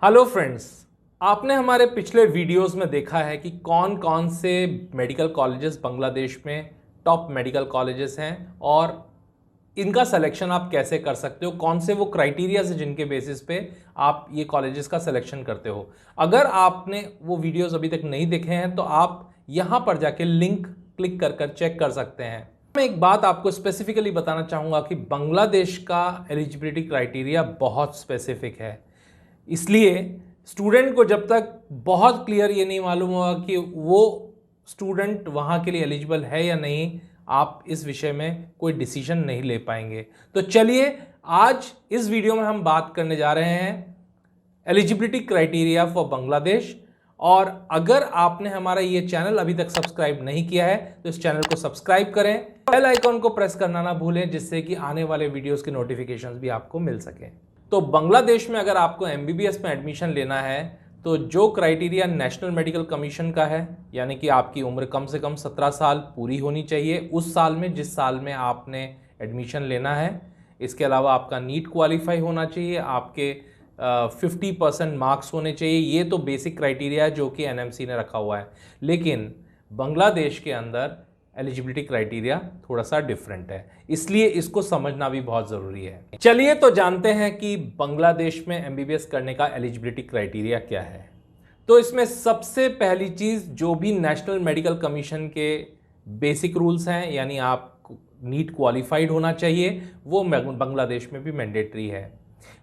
Hello friends, आपने हमारे पिछले वीडियोस में देखा है कि कौन कौन से मेडिकल कॉलेजेस बांग्लादेश में टॉप मेडिकल कॉलेजेस हैं और इनका सिलेक्शन आप कैसे कर सकते हो, कौन से वो क्राइटेरियाज हैं जिनके बेसिस पे आप ये कॉलेजेस का सिलेक्शन करते हो। अगर आपने वो वीडियोस अभी तक नहीं देखे हैं तो आप यहाँ पर जाके लिंक क्लिक कर कर चेक कर सकते हैं। मैं एक बात आपको स्पेसिफिकली बताना चाहूँगा कि बांग्लादेश का एलिजिबिलिटी क्राइटेरिया बहुत स्पेसिफिक है। इसलिए स्टूडेंट को जब तक बहुत क्लियर ये नहीं मालूम होगा कि वो स्टूडेंट वहाँ के लिए एलिजिबल है या नहीं, आप इस विषय में कोई डिसीजन नहीं ले पाएंगे। तो चलिए आज इस वीडियो में हम बात करने जा रहे हैं एलिजिबिलिटी क्राइटेरिया फॉर बांग्लादेश। और अगर आपने हमारा ये चैनल अभी तक सब्सक्राइब नहीं किया है तो इस चैनल को सब्सक्राइब करें, बेल आइकॉन को प्रेस करना ना भूलें जिससे कि आने वाले वीडियोस के नोटिफिकेशंस भी आपको मिल सकें। तो बांग्लादेश में अगर आपको एमबीबीएस में एडमिशन लेना है तो जो क्राइटेरिया नेशनल मेडिकल कमीशन का है, यानी कि आपकी उम्र कम से कम 17 साल पूरी होनी चाहिए उस साल में जिस साल में आपने एडमिशन लेना है। इसके अलावा आपका नीट क्वालिफाई होना चाहिए, आपके 50% मार्क्स होने चाहिए। ये तो बेसिक क्राइटेरिया है जो कि एनएमसी ने रखा हुआ है, लेकिन बांग्लादेश के अंदर एलिजिबिलिटी क्राइटेरिया थोड़ा सा डिफरेंट है, इसलिए इसको समझना भी बहुत ज़रूरी है। चलिए तो जानते हैं कि बांग्लादेश में एमबीबीएस करने का एलिजिबिलिटी क्राइटेरिया क्या है। तो इसमें सबसे पहली चीज़ जो भी नेशनल मेडिकल कमीशन के बेसिक रूल्स हैं, यानी आप नीट क्वालिफाइड होना चाहिए, वो बांग्लादेश में भी मैंडेटरी है।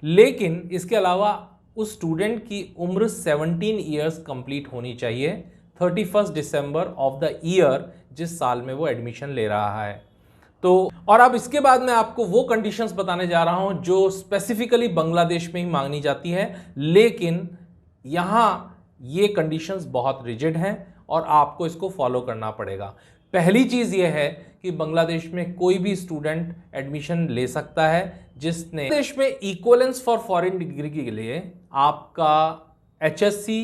लेकिन इसके अलावा उस स्टूडेंट की उम्र 17 ईयर्स कंप्लीट होनी चाहिए 31 दिसंबर ऑफ द ईयर जिस साल में वो एडमिशन ले रहा है। तो और अब इसके बाद मैं आपको वो कंडीशंस बताने जा रहा हूं जो स्पेसिफिकली बांग्लादेश में ही मांगनी जाती है, लेकिन यहाँ ये कंडीशंस बहुत रिजिड हैं और आपको इसको फॉलो करना पड़ेगा। पहली चीज़ ये है कि बांग्लादेश में कोई भी स्टूडेंट एडमिशन ले सकता है जिसने देश में इक्वलेंस फॉर फॉरेन डिग्री के लिए आपका एचएससी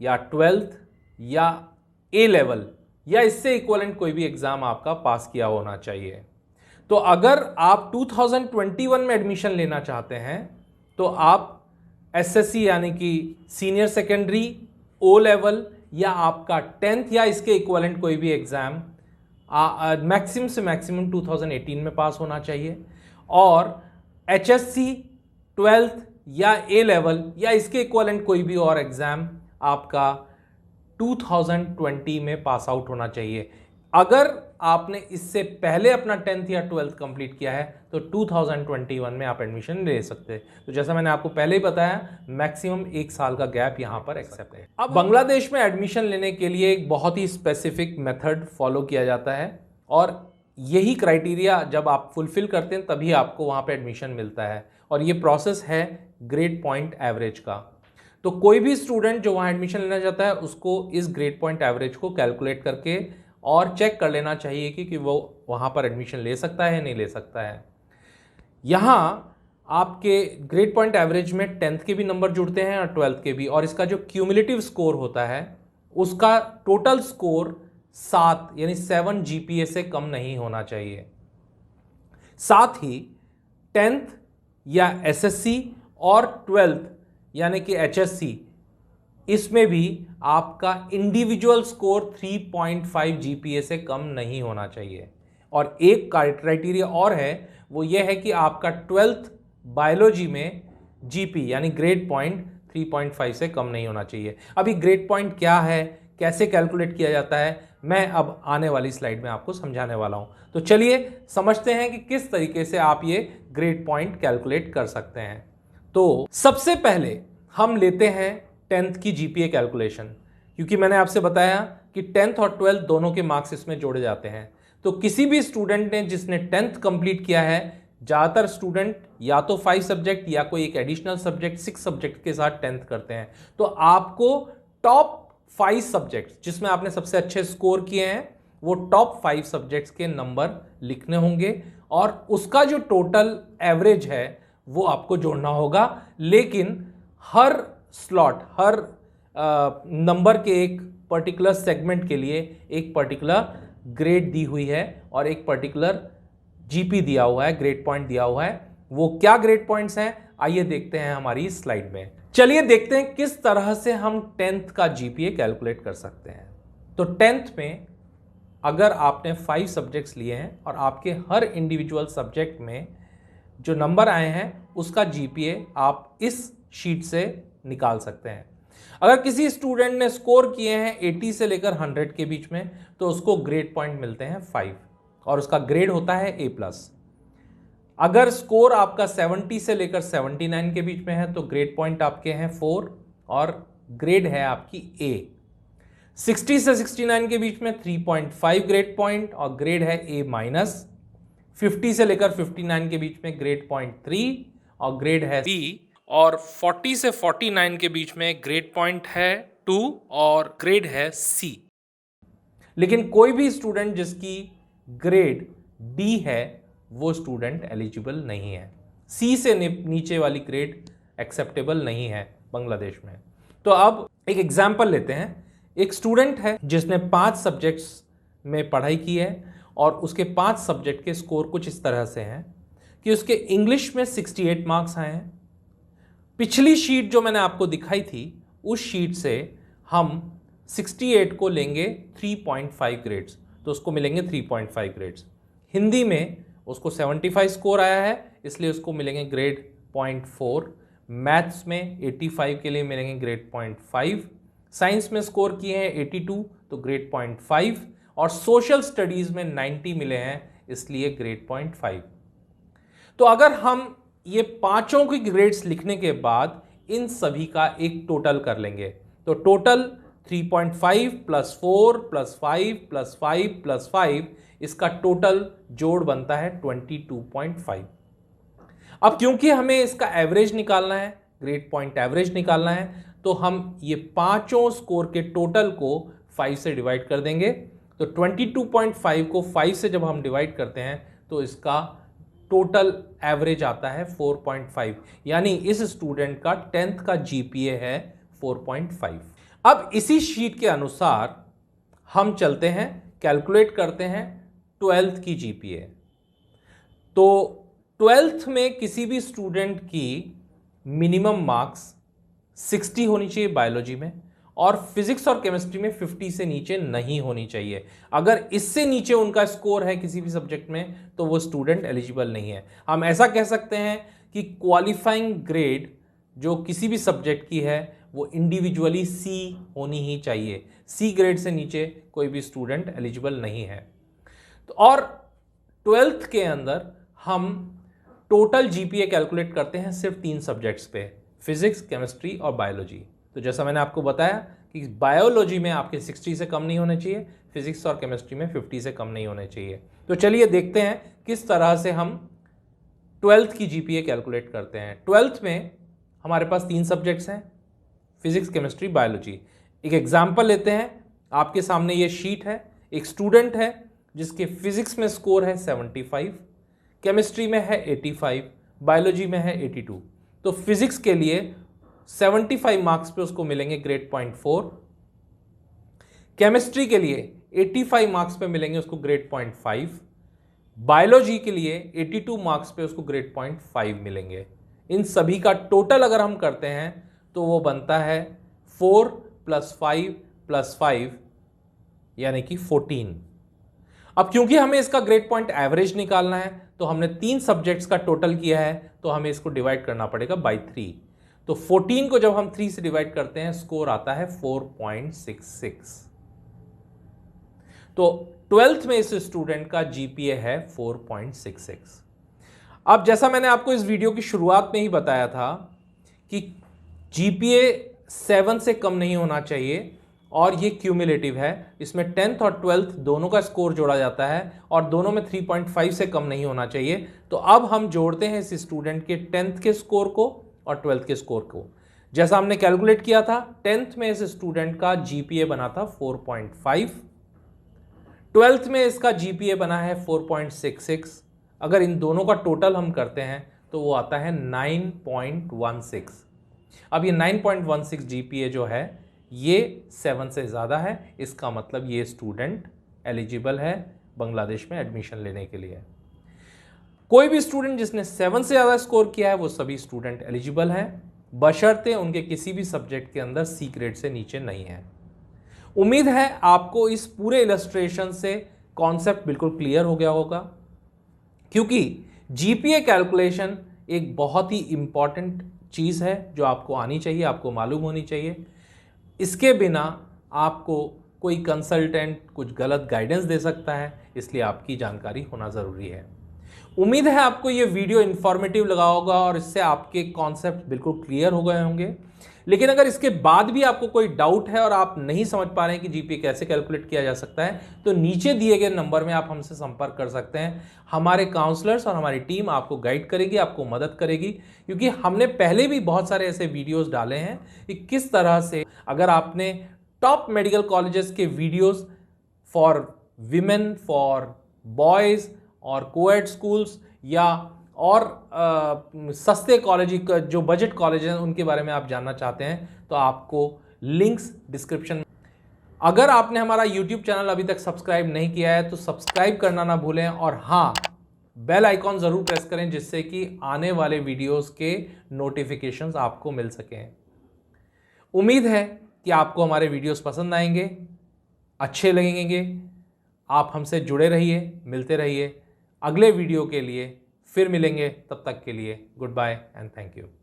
या 12th या ए लेवल या इससे इक्वलेंट कोई भी एग्जाम आपका पास किया होना चाहिए। तो अगर आप 2021 में एडमिशन लेना चाहते हैं तो आप एसएससी यानी कि सीनियर सेकेंडरी, ओ लेवल या आपका 10th या इसके इक्वलेंट कोई भी एग्जाम मैक्सिमम से मैक्सिमम 2018 में पास होना चाहिए, और एचएससी, 12th या ए लेवल या इसके इक्वलेंट कोई भी और एग्जाम आपका 2020 में पास आउट होना चाहिए। अगर आपने इससे पहले अपना 10th या 12th कंप्लीट किया है तो 2021 में आप एडमिशन ले सकते हैं। तो जैसा मैंने आपको पहले ही बताया, मैक्सिमम 1 साल का गैप यहाँ पर एक्सेप्ट है। अब बांग्लादेश में एडमिशन लेने के लिए एक बहुत ही स्पेसिफिक मेथड फॉलो किया जाता है और यही क्राइटेरिया जब आप फुलफिल करते हैं तभी आपको वहाँ पर एडमिशन मिलता है, और ये प्रोसेस है ग्रेड पॉइंट एवरेज का। तो कोई भी स्टूडेंट जो वहाँ एडमिशन लेना चाहता है उसको इस ग्रेड पॉइंट एवरेज को कैलकुलेट करके और चेक कर लेना चाहिए कि वो वहाँ पर एडमिशन ले सकता है या नहीं ले सकता है। यहाँ आपके ग्रेड पॉइंट एवरेज में 10th के भी नंबर जुड़ते हैं और 12th के भी, और इसका जो क्यूमुलेटिव स्कोर होता है उसका टोटल स्कोर 7 यानी 7 जीपीए से कम नहीं होना चाहिए। साथ ही 10th या एसएससी और 12th यानी कि एचएससी, इसमें भी आपका इंडिविजुअल स्कोर 3.5 जीपीए से कम नहीं होना चाहिए। और एक क्राइटेरिया और है, वो ये है कि आपका 12th बायोलॉजी में जीपी यानी ग्रेड पॉइंट 3.5 से कम नहीं होना चाहिए। अभी ग्रेड पॉइंट क्या है, कैसे कैलकुलेट किया जाता है, मैं अब आने वाली स्लाइड में आपको समझाने वाला हूं। तो चलिए समझते हैं कि किस तरीके से आप ये ग्रेड पॉइंट कैलकुलेट कर सकते हैं। तो सबसे पहले हम लेते हैं 10th की जीपीए कैलकुलेशन, क्योंकि मैंने आपसे बताया कि 10th और 12th दोनों के मार्क्स इसमें जोड़े जाते हैं। तो किसी भी स्टूडेंट ने जिसने 10th कंप्लीट किया है, ज़्यादातर स्टूडेंट या तो 5 सब्जेक्ट या कोई एक एडिशनल सब्जेक्ट 6 सब्जेक्ट के साथ 10th करते हैं। तो आपको टॉप 5 सब्जेक्ट्स जिसमें आपने सबसे अच्छे स्कोर किए हैं वो टॉप 5 सब्जेक्ट्स के नंबर लिखने होंगे और उसका जो टोटल एवरेज है वो आपको जोड़ना होगा। लेकिन हर स्लॉट, हर नंबर के एक पर्टिकुलर सेगमेंट के लिए एक पर्टिकुलर ग्रेड दी हुई है और एक पर्टिकुलर जीपी दिया हुआ है, ग्रेड पॉइंट दिया हुआ है। वो क्या ग्रेड पॉइंट्स हैं आइए देखते हैं हमारी स्लाइड में। चलिए देखते हैं किस तरह से हम 10th का जीपीए कैलकुलेट कर सकते हैं। तो 10th में अगर आपने 5 सब्जेक्ट्स लिए हैं और आपके हर इंडिविजुअल सब्जेक्ट में जो नंबर आए हैं उसका जीपीए आप इस शीट से निकाल सकते हैं। अगर किसी स्टूडेंट ने स्कोर किए हैं 80 से लेकर 100 के बीच में तो उसको ग्रेड पॉइंट मिलते हैं 5 और उसका ग्रेड होता है A+। अगर स्कोर आपका 70 से लेकर 79 के बीच में है तो ग्रेड पॉइंट आपके हैं 4 और ग्रेड है आपकी A। 60 से 69 के बीच में 3.5 ग्रेड पॉइंट और ग्रेड है A-। 50 से लेकर 59 के बीच में ग्रेड पॉइंट 3 और ग्रेड है B। और 40 से 49 के बीच में ग्रेड पॉइंट है 2 और ग्रेड है C। लेकिन कोई भी स्टूडेंट जिसकी ग्रेड D है वो स्टूडेंट एलिजिबल नहीं है। C से नीचे वाली ग्रेड एक्सेप्टेबल नहीं है बांग्लादेश में। तो अब एक एग्जाम्पल लेते हैं। एक स्टूडेंट है जिसने 5 सब्जेक्ट्स में पढ़ाई की है और उसके 5 सब्जेक्ट के स्कोर कुछ इस तरह से हैं कि उसके इंग्लिश में 68 मार्क्स आए हैं। पिछली शीट जो मैंने आपको दिखाई थी उस शीट से हम 68 को लेंगे 3.5 ग्रेड्स तो उसको मिलेंगे 3.5 ग्रेड्स। हिंदी में उसको 75 स्कोर आया है इसलिए उसको मिलेंगे ग्रेड 0.4। मैथ्स में 85 के लिए मिलेंगे ग्रेड 0.5। साइंस में स्कोर किए हैं 82 तो ग्रेड 0.5 और सोशल स्टडीज में 90 मिले हैं इसलिए ग्रेड 0.5। तो अगर हम ये पांचों की ग्रेड्स लिखने के बाद इन सभी का एक टोटल कर लेंगे तो टोटल 3.5 + 4 + 5 + 5 + 5 इसका टोटल जोड़ बनता है 22.5। अब क्योंकि हमें इसका एवरेज निकालना है, ग्रेड पॉइंट एवरेज निकालना है, तो हम ये पांचों स्कोर के टोटल को 5 से डिवाइड कर देंगे। तो 22.5 को 5 से जब हम डिवाइड करते हैं तो इसका टोटल एवरेज आता है 4.5, यानी इस स्टूडेंट का 10th का जीपीए है 4.5। अब इसी शीट के अनुसार हम चलते हैं, कैलकुलेट करते हैं 12th की जीपीए। तो 12th में किसी भी स्टूडेंट की मिनिमम मार्क्स 60 होनी चाहिए बायोलॉजी में और फिजिक्स और केमिस्ट्री में 50 से नीचे नहीं होनी चाहिए। अगर इससे नीचे उनका स्कोर है किसी भी सब्जेक्ट में तो वो स्टूडेंट एलिजिबल नहीं है। हम ऐसा कह सकते हैं कि क्वालिफाइंग ग्रेड जो किसी भी सब्जेक्ट की है वो इंडिविजुअली C होनी ही चाहिए। C ग्रेड से नीचे कोई भी स्टूडेंट एलिजिबल नहीं है। तो और 12th के अंदर हम टोटल जीपीए कैलकुलेट करते हैं सिर्फ 3 सब्जेक्ट्स पे, फिजिक्स, केमिस्ट्री और बायोलॉजी। तो जैसा मैंने आपको बताया कि बायोलॉजी में आपके 60 से कम नहीं होने चाहिए, फिजिक्स और केमिस्ट्री में 50 से कम नहीं होने चाहिए। तो चलिए देखते हैं किस तरह से हम 12th की जीपीए कैलकुलेट करते हैं। 12th में हमारे पास 3 सब्जेक्ट्स हैं, फिजिक्स, केमिस्ट्री, बायोलॉजी। एक एग्जाम्पल लेते हैं। आपके सामने ये शीट है। एक स्टूडेंट है जिसके फिजिक्स में स्कोर है 75, केमिस्ट्री में है 85, बायोलॉजी में है 82। तो फिजिक्स के लिए 75 मार्क्स पे उसको मिलेंगे ग्रेड 0.4, केमिस्ट्री के लिए 85 मार्क्स पे मिलेंगे उसको ग्रेड 0.5, बायोलॉजी के लिए 82 मार्क्स पे उसको ग्रेड 0.5 मिलेंगे। इन सभी का टोटल अगर हम करते हैं तो वो बनता है 4 + 5 + 5 यानी कि 14। अब क्योंकि हमें इसका ग्रेड पॉइंट एवरेज निकालना है तो हमने 3 सब्जेक्ट्स का टोटल किया है तो हमें इसको डिवाइड करना पड़ेगा बाय 3। तो 14 को जब हम 3 से डिवाइड करते हैं स्कोर आता है 4.66। तो 12th में इस स्टूडेंट का जीपीए है 4.66। अब जैसा मैंने आपको इस वीडियो की शुरुआत में ही बताया था कि जीपीए 7 से कम नहीं होना चाहिए और ये क्यूमुलेटिव है। इसमें 10th और 12th दोनों का स्कोर जोड़ा जाता है और दोनों में 3.5 से कम नहीं होना चाहिए। तो अब हम जोड़ते हैं इस स्टूडेंट के 10th के स्कोर को और 12th के स्कोर को। जैसा हमने कैलकुलेट किया था, 10th में इस स्टूडेंट का जीपीए बना था 4.5, 12th में इसका जीपीए बना है 4.66। अगर इन दोनों का टोटल हम करते हैं तो वो आता है 9.16। अब ये 9.16 जीपीए जो है ये 7 से ज़्यादा है, इसका मतलब ये स्टूडेंट एलिजिबल है बांग्लादेश में एडमिशन लेने के लिए। कोई भी स्टूडेंट जिसने 7 से ज़्यादा स्कोर किया है वो सभी स्टूडेंट एलिजिबल हैं। बशर्ते उनके किसी भी सब्जेक्ट के अंदर सी ग्रेड से नीचे नहीं है। उम्मीद है आपको इस पूरे इलस्ट्रेशन से कॉन्सेप्ट बिल्कुल क्लियर हो गया होगा, क्योंकि जीपीए कैलकुलेशन एक बहुत ही इंपॉर्टेंट चीज़ है जो आपको आनी चाहिए, आपको मालूम होनी चाहिए। इसके बिना आपको कोई कंसल्टेंट कुछ गलत गाइडेंस दे सकता है, इसलिए आपकी जानकारी होना ज़रूरी है। उम्मीद है आपको ये वीडियो इन्फॉर्मेटिव लगा होगा और इससे आपके कॉन्सेप्ट बिल्कुल क्लियर हो गए होंगे। लेकिन अगर इसके बाद भी आपको कोई डाउट है और आप नहीं समझ पा रहे हैं कि जीपीए कैसे कैलकुलेट किया जा सकता है, तो नीचे दिए गए नंबर में आप हमसे संपर्क कर सकते हैं। हमारे काउंसलर्स और हमारी टीम आपको गाइड करेगी, आपको मदद करेगी, क्योंकि हमने पहले भी बहुत सारे ऐसे वीडियोस डाले हैं कि किस तरह से अगर आपने टॉप मेडिकल कॉलेजेस के videos for women, for boys और कोएड स्कूल्स या और सस्ते कॉलेज जो बजट कॉलेज हैं उनके बारे में आप जानना चाहते हैं, तो आपको लिंक्स डिस्क्रिप्शन में। अगर आपने हमारा यूट्यूब चैनल अभी तक सब्सक्राइब नहीं किया है तो सब्सक्राइब करना ना भूलें, और हाँ, बेल आइकॉन ज़रूर प्रेस करें जिससे कि आने वाले वीडियोस के नोटिफिकेशंस आपको मिल सकें। उम्मीद है कि आपको हमारे वीडियोस पसंद आएंगे, अच्छे लगेंगे। आप हमसे जुड़े रहिए, मिलते रहिए। अगले वीडियो के लिए फिर मिलेंगे, तब तक के लिए goodbye and thank you.